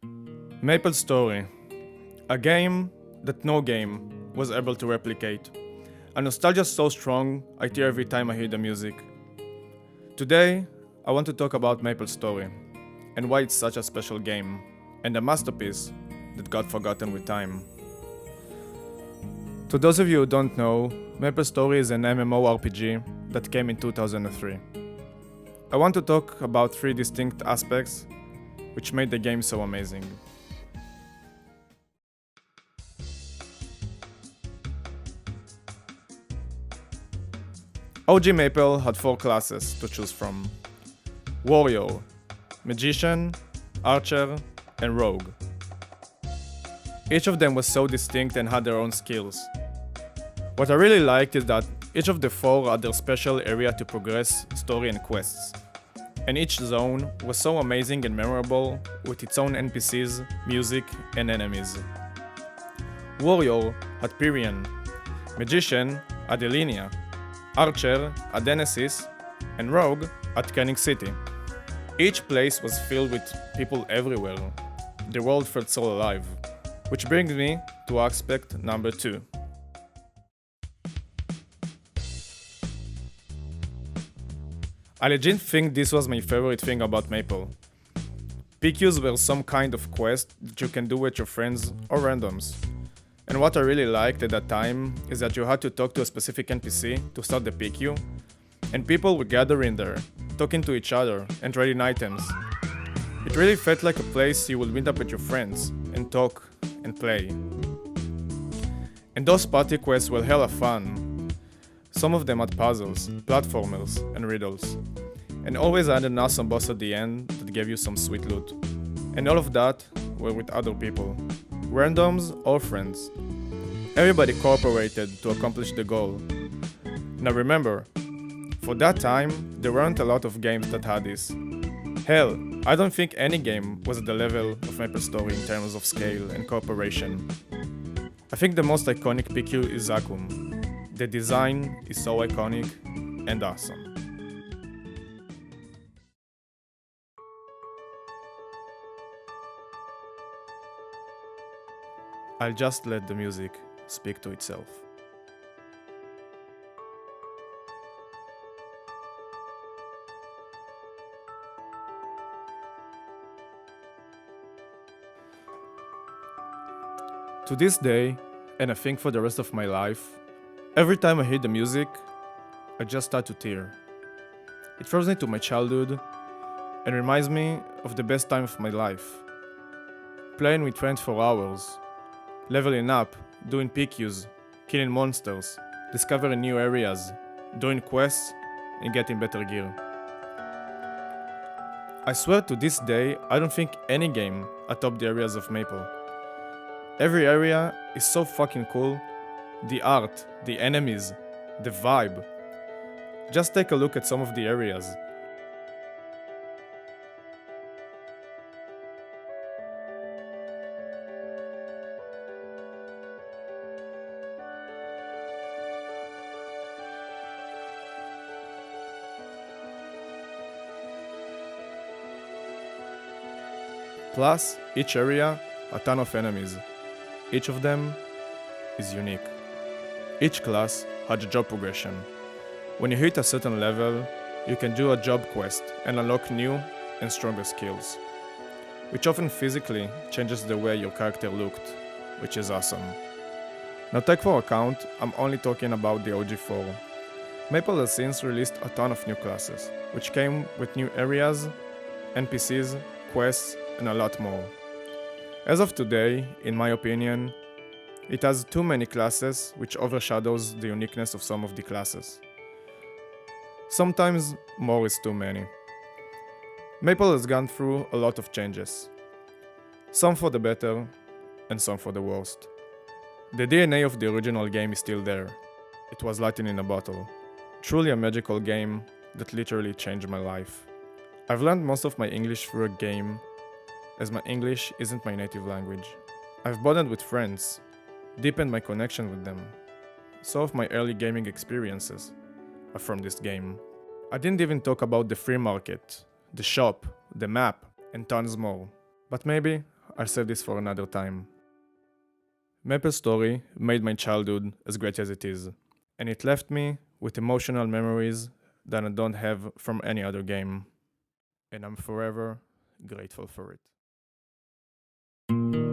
MapleStory, a game that no game was able to replicate. A nostalgia so strong, I tear every time I hear the music. Today, I want to talk about MapleStory and why it's such a special game and a masterpiece that got forgotten with time. To those of you who don't know, MapleStory is an MMORPG that came in 2003. I want to talk about three distinct aspects which made the game so amazing. OG Maple had four classes to choose from: Warrior, Magician, Archer, and Rogue. Each of them was so distinct and had their own skills. What I really liked is that each of the four had their special area to progress story and quests. And each zone was so amazing and memorable with its own NPCs, music, and enemies. Warrior had Pyrian, Magician had Elinia, Archer at Genesis, and Rogue at Canning City. Each place was filled with people everywhere. The world felt so alive. Which brings me to aspect number 2. I legit think this was my favorite thing about Maple. PQs were some kind of quest that you can do with your friends or randoms. And what I really liked at that time is that you had to talk to a specific NPC to start the PQ, and people would gather in there, talking to each other and trading items. It really felt like a place you would meet up with your friends and talk and play. And those party quests were hella fun. Some of them had puzzles, platformers, and riddles. And always had an awesome boss at the end that gave you some sweet loot. And all of that were with other people. Randoms or friends. Everybody cooperated to accomplish the goal. Now remember, for that time, there weren't a lot of games that had this. Hell, I don't think any game was at the level of MapleStory in terms of scale and cooperation. I think the most iconic PQ is Zakum. The design is so iconic and awesome. I'll just let the music speak to itself. To this day, and I think for the rest of my life, every time I hear the music, I just start to tear. It throws me to my childhood and reminds me of the best time of my life. Playing with friends for hours, leveling up, doing PQs, killing monsters, discovering new areas, doing quests, and getting better gear. I swear to this day, I don't think any game atop the areas of Maple. Every area is so fucking cool. The art, the enemies, the vibe. Just take a look at some of the areas. Plus, each area, a ton of enemies. Each of them is unique. Each class had a job progression. When you hit a certain level, you can do a job quest and unlock new and stronger skills, which often physically changes the way your character looked, which is awesome. Now take for account, I'm only talking about the OG4. Maple has since released a ton of new classes, which came with new areas, NPCs, quests, and a lot more. As of today, in my opinion, it has too many classes which overshadows the uniqueness of some of the classes. Sometimes more is too many. Maple has gone through a lot of changes. Some for the better, and some for the worst. The DNA of the original game is still there. It was lightning in a bottle. Truly a magical game that literally changed my life. I've learned most of my English through a game, as my English isn't my native language. I've bonded with friends, deepened my connection with them. Some of my early gaming experiences are from this game. I didn't even talk about the free market, the shop, the map, and tons more. But maybe I'll save this for another time. MapleStory made my childhood as great as it is, and it left me with emotional memories that I don't have from any other game, and I'm forever grateful for it.